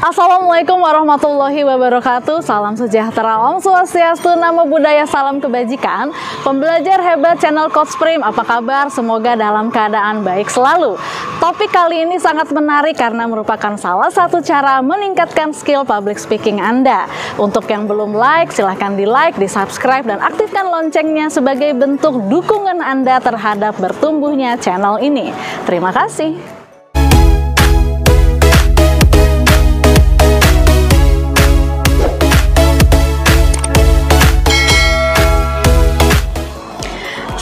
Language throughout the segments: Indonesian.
Assalamualaikum warahmatullahi wabarakatuh. Salam sejahtera, Om Swastiastu, Namo Buddhaya, salam kebajikan. Pembelajar hebat channel Coach Prim, apa kabar? Semoga dalam keadaan baik selalu. Topik kali ini sangat menarik karena merupakan salah satu cara meningkatkan skill public speaking Anda. Untuk yang belum like, silahkan di like, di subscribe, dan aktifkan loncengnya sebagai bentuk dukungan Anda terhadap bertumbuhnya channel ini. Terima kasih.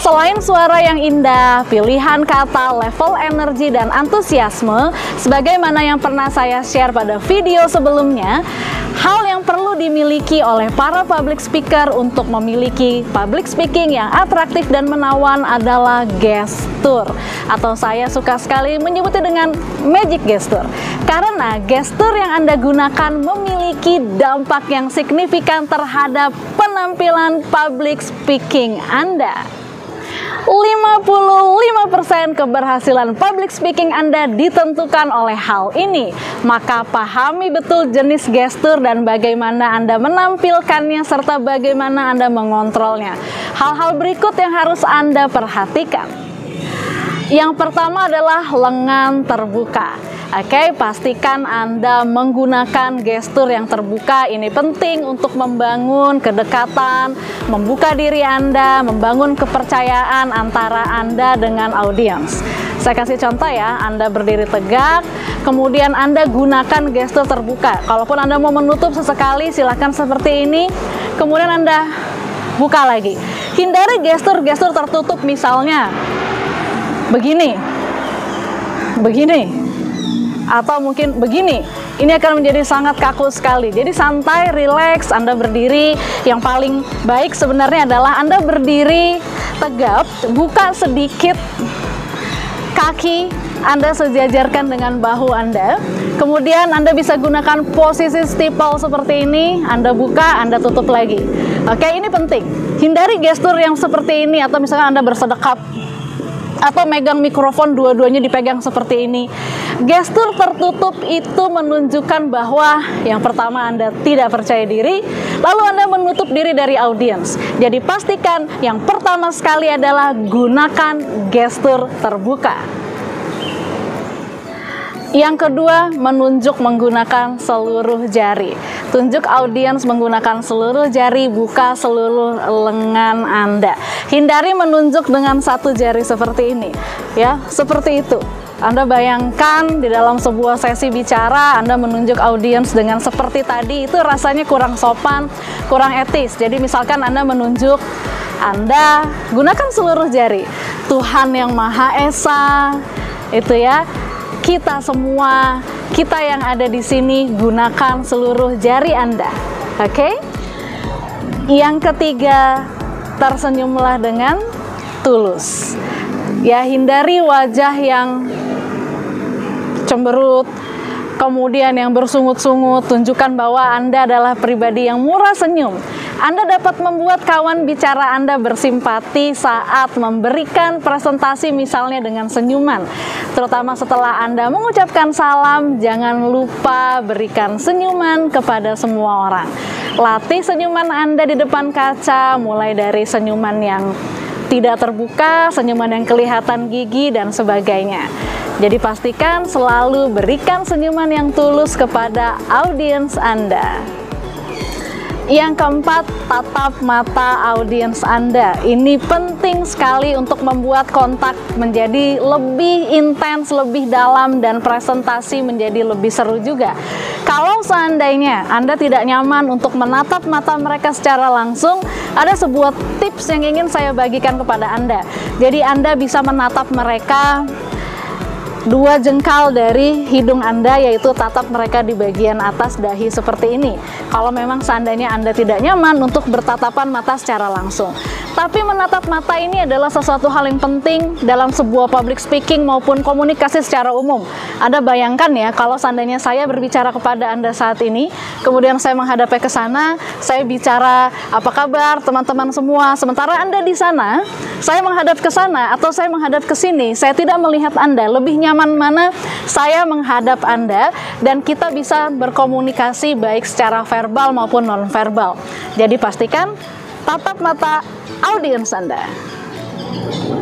Selain suara yang indah, pilihan kata, level energi, dan antusiasme, sebagaimana yang pernah saya share pada video sebelumnya, hal yang perlu dimiliki oleh para public speaker untuk memiliki public speaking yang atraktif dan menawan adalah gestur. Atau saya suka sekali menyebutnya dengan magic gesture. Karena gestur yang Anda gunakan memiliki dampak yang signifikan terhadap penampilan public speaking Anda. 55% keberhasilan public speaking Anda ditentukan oleh hal ini. Maka pahami betul jenis gestur dan bagaimana Anda menampilkannya serta bagaimana Anda mengontrolnya. Hal-hal berikut yang harus Anda perhatikan. Yang pertama adalah lengan terbuka. Oke, pastikan Anda menggunakan gestur yang terbuka. Ini penting untuk membangun kedekatan, membuka diri Anda, membangun kepercayaan antara Anda dengan audiens. Saya kasih contoh ya, Anda berdiri tegak, kemudian Anda gunakan gestur terbuka. Kalaupun Anda mau menutup sesekali, silakan seperti ini. Kemudian Anda buka lagi. Hindari gestur-gestur tertutup, misalnya begini, begini, atau mungkin begini. Ini akan menjadi sangat kaku sekali. Jadi santai, rileks, Anda berdiri. Yang paling baik sebenarnya adalah Anda berdiri tegap, buka sedikit kaki Anda sejajarkan dengan bahu Anda. Kemudian Anda bisa gunakan posisi steeple seperti ini. Anda buka, Anda tutup lagi. Oke, ini penting. Hindari gestur yang seperti ini, atau misalnya Anda bersedekap atau megang mikrofon, dua-duanya dipegang seperti ini. Gestur tertutup itu menunjukkan bahwa yang pertama Anda tidak percaya diri, lalu Anda menutup diri dari audiens. Jadi pastikan yang pertama sekali adalah gunakan gestur terbuka. Yang kedua, menunjuk menggunakan seluruh jari. Tunjuk audiens menggunakan seluruh jari, buka seluruh lengan Anda. Hindari menunjuk dengan satu jari seperti ini, ya, seperti itu. Anda bayangkan di dalam sebuah sesi bicara, Anda menunjuk audiens dengan seperti tadi, itu rasanya kurang sopan, kurang etis. Jadi misalkan Anda menunjuk, Anda gunakan seluruh jari. Tuhan yang Maha Esa, itu ya. Kita semua, kita yang ada di sini, gunakan seluruh jari Anda. Oke? Yang ketiga, tersenyumlah dengan tulus. Ya, hindari wajah yang cemberut, kemudian yang bersungut-sungut. Tunjukkan bahwa Anda adalah pribadi yang murah senyum. Anda dapat membuat kawan bicara Anda bersimpati saat memberikan presentasi, misalnya dengan senyuman. Terutama setelah Anda mengucapkan salam, jangan lupa berikan senyuman kepada semua orang. Latih senyuman Anda di depan kaca, mulai dari senyuman yang tidak terbuka, senyuman yang kelihatan gigi, dan sebagainya. Jadi pastikan selalu berikan senyuman yang tulus kepada audiens Anda. Yang keempat, tatap mata audiens Anda. Ini penting sekali untuk membuat kontak menjadi lebih intens, lebih dalam, dan presentasi menjadi lebih seru juga. Kalau seandainya Anda tidak nyaman untuk menatap mata mereka secara langsung, ada sebuah tips yang ingin saya bagikan kepada Anda. Jadi Anda bisa menatap mereka 2 jengkal dari hidung Anda, yaitu tatap mereka di bagian atas dahi seperti ini. Kalau memang seandainya Anda tidak nyaman untuk bertatapan mata secara langsung. Tapi menatap mata ini adalah sesuatu hal yang penting dalam sebuah public speaking maupun komunikasi secara umum. Anda bayangkan ya, kalau seandainya saya berbicara kepada Anda saat ini, kemudian saya menghadap ke sana, saya bicara, apa kabar teman-teman semua, sementara Anda di sana, saya menghadap ke sana atau saya menghadap ke sini, saya tidak melihat Anda, lebih nyaman senyaman mana saya menghadap Anda dan kita bisa berkomunikasi baik secara verbal maupun non-verbal. Jadi pastikan tatap mata audiens Anda.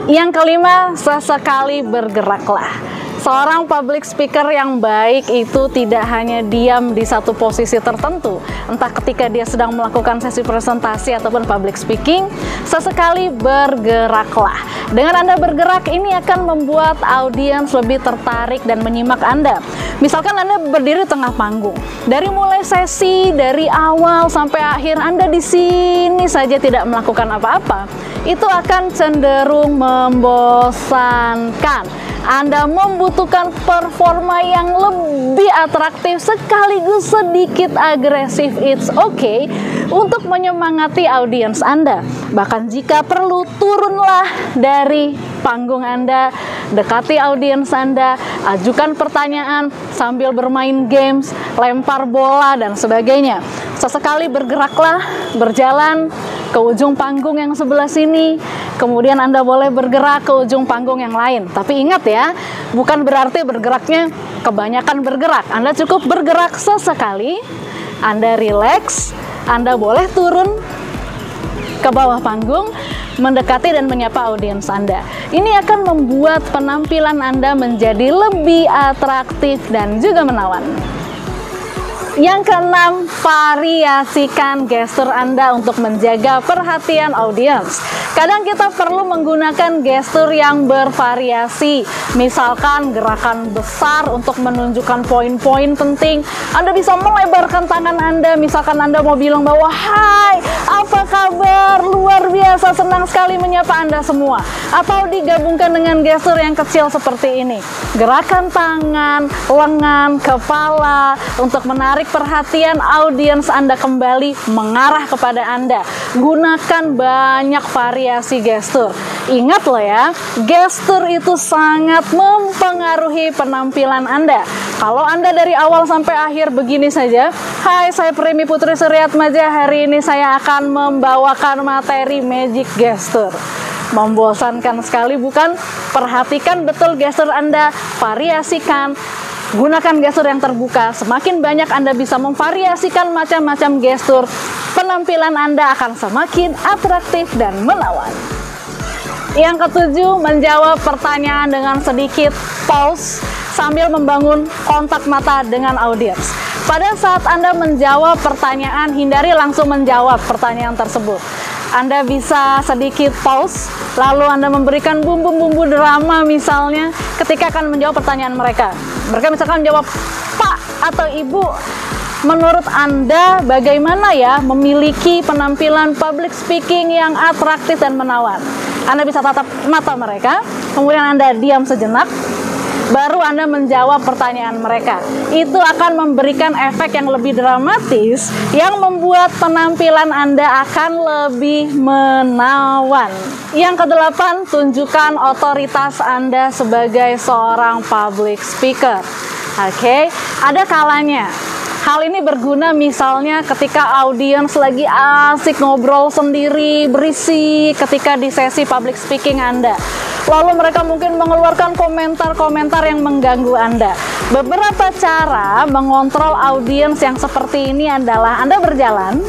Yang kelima, sesekali bergeraklah. Seorang public speaker yang baik itu tidak hanya diam di satu posisi tertentu, entah ketika dia sedang melakukan sesi presentasi ataupun public speaking, sesekali bergeraklah. Dengan Anda bergerak, ini akan membuat audiens lebih tertarik dan menyimak Anda. Misalkan Anda berdiri tengah panggung, dari mulai sesi, dari awal sampai akhir Anda di sini saja tidak melakukan apa-apa, itu akan cenderung membosankan. Anda membutuhkan performa yang lebih atraktif sekaligus sedikit agresif, it's okay, untuk menyemangati audiens Anda. Bahkan jika perlu, turunlah dari panggung Anda, dekati audiens Anda, ajukan pertanyaan sambil bermain games, lempar bola, dan sebagainya. Sesekali bergeraklah, berjalan ke ujung panggung yang sebelah sini, kemudian Anda boleh bergerak ke ujung panggung yang lain. Tapi ingat ya, bukan berarti bergeraknya kebanyakan bergerak. Anda cukup bergerak sesekali, Anda rileks, Anda boleh turun ke bawah panggung, mendekati dan menyapa audiens Anda. Ini akan membuat penampilan Anda menjadi lebih atraktif dan juga menawan. Yang keenam, variasikan gestur Anda untuk menjaga perhatian audiens. Kadang kita perlu menggunakan gestur yang bervariasi. Misalkan gerakan besar untuk menunjukkan poin-poin penting. Anda bisa melebarkan tangan Anda. Misalkan Anda mau bilang bahwa, "Hai, apa kabar? Luar biasa, senang sekali menyapa Anda semua." Atau digabungkan dengan gestur yang kecil seperti ini. Gerakan tangan, lengan, kepala untuk menarik perhatian audiens Anda kembali mengarah kepada Anda. Gunakan banyak variasi gestur. Ingat loh ya, gestur itu sangat mempengaruhi penampilan Anda. Kalau Anda dari awal sampai akhir begini saja, "Hai, saya Primi Putri Suryatmaja, hari ini saya akan membawakan materi magic gestur." Membosankan sekali bukan? Perhatikan betul gestur Anda, variasikan. Gunakan gestur yang terbuka. Semakin banyak Anda bisa memvariasikan macam-macam gestur, penampilan Anda akan semakin atraktif dan menawan. Yang ketujuh, menjawab pertanyaan dengan sedikit pause sambil membangun kontak mata dengan audiens. Pada saat Anda menjawab pertanyaan, hindari langsung menjawab pertanyaan tersebut. Anda bisa sedikit pause, lalu Anda memberikan bumbu-bumbu drama misalnya ketika akan menjawab pertanyaan mereka. Mereka misalkan menjawab, "Pak atau Ibu, menurut Anda bagaimana ya memiliki penampilan public speaking yang atraktif dan menawan?" Anda bisa tatap mata mereka, kemudian Anda diam sejenak, baru Anda menjawab pertanyaan mereka. Itu akan memberikan efek yang lebih dramatis yang membuat penampilan Anda akan lebih menawan. Yang kedelapan, tunjukkan otoritas Anda sebagai seorang public speaker. Oke, ada kalanya. Hal ini berguna misalnya ketika audiens lagi asik ngobrol sendiri, berisik ketika di sesi public speaking Anda. Lalu mereka mungkin mengeluarkan komentar-komentar yang mengganggu Anda. Beberapa cara mengontrol audiens yang seperti ini adalah Anda berjalan,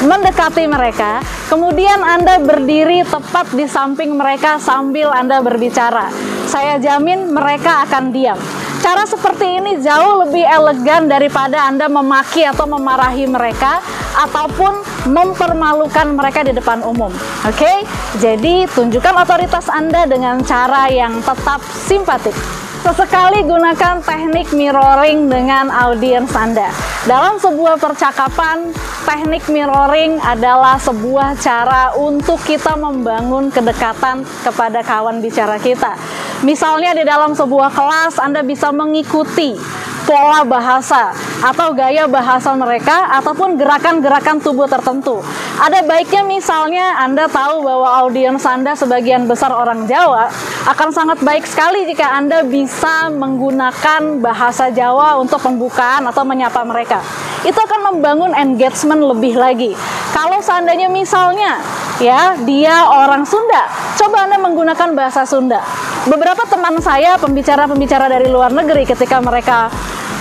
mendekati mereka, kemudian Anda berdiri tepat di samping mereka sambil Anda berbicara. Saya jamin mereka akan diam. Cara seperti ini jauh lebih elegan daripada Anda memaki atau memarahi mereka ataupun mempermalukan mereka di depan umum. Oke? Jadi tunjukkan otoritas Anda dengan cara yang tetap simpatik. Sesekali gunakan teknik mirroring dengan audiens Anda. Dalam sebuah percakapan, teknik mirroring adalah sebuah cara untuk kita membangun kedekatan kepada kawan bicara kita. Misalnya di dalam sebuah kelas, Anda bisa mengikuti pola bahasa atau gaya bahasa mereka ataupun gerakan-gerakan tubuh tertentu. Ada baiknya misalnya Anda tahu bahwa audiens Anda sebagian besar orang Jawa, akan sangat baik sekali jika Anda bisa menggunakan bahasa Jawa untuk pembukaan atau menyapa mereka. Itu akan membangun engagement lebih lagi. Kalau seandainya misalnya ya dia orang Sunda, coba Anda menggunakan bahasa Sunda. beberapa teman saya, pembicara-pembicara dari luar negeri, ketika mereka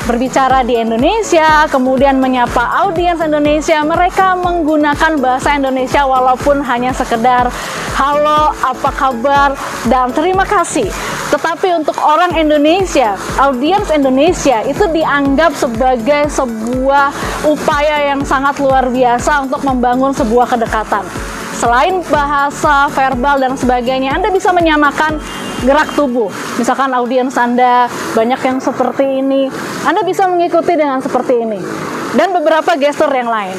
berbicara di Indonesia, kemudian menyapa audiens Indonesia, mereka menggunakan bahasa Indonesia walaupun hanya sekedar halo, apa kabar, dan terima kasih. Tetapi untuk orang Indonesia, audiens Indonesia itu dianggap sebagai sebuah upaya yang sangat luar biasa untuk membangun sebuah kedekatan. Selain bahasa verbal dan sebagainya, Anda bisa menyamakan gerak tubuh. Misalkan audiens Anda banyak yang seperti ini, Anda bisa mengikuti dengan seperti ini. Dan beberapa gestur yang lain.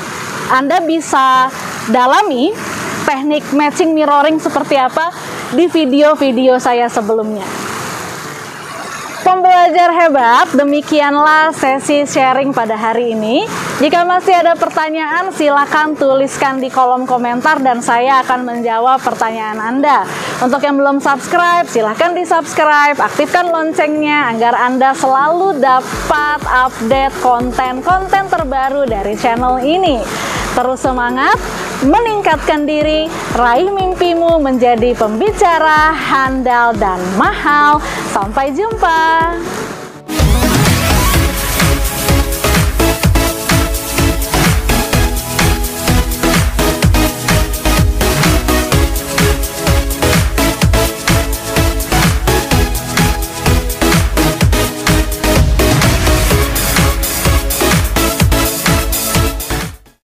Anda bisa dalami teknik matching mirroring seperti apa di video-video saya sebelumnya. Pembelajar hebat, demikianlah sesi sharing pada hari ini. Jika masih ada pertanyaan, silakan tuliskan di kolom komentar dan saya akan menjawab pertanyaan Anda. Untuk yang belum subscribe, silakan di-subscribe, aktifkan loncengnya agar Anda selalu dapat update konten-konten terbaru dari channel ini. Terus semangat, meningkatkan diri, raih mimpimu menjadi pembicara handal dan mahal. Sampai jumpa.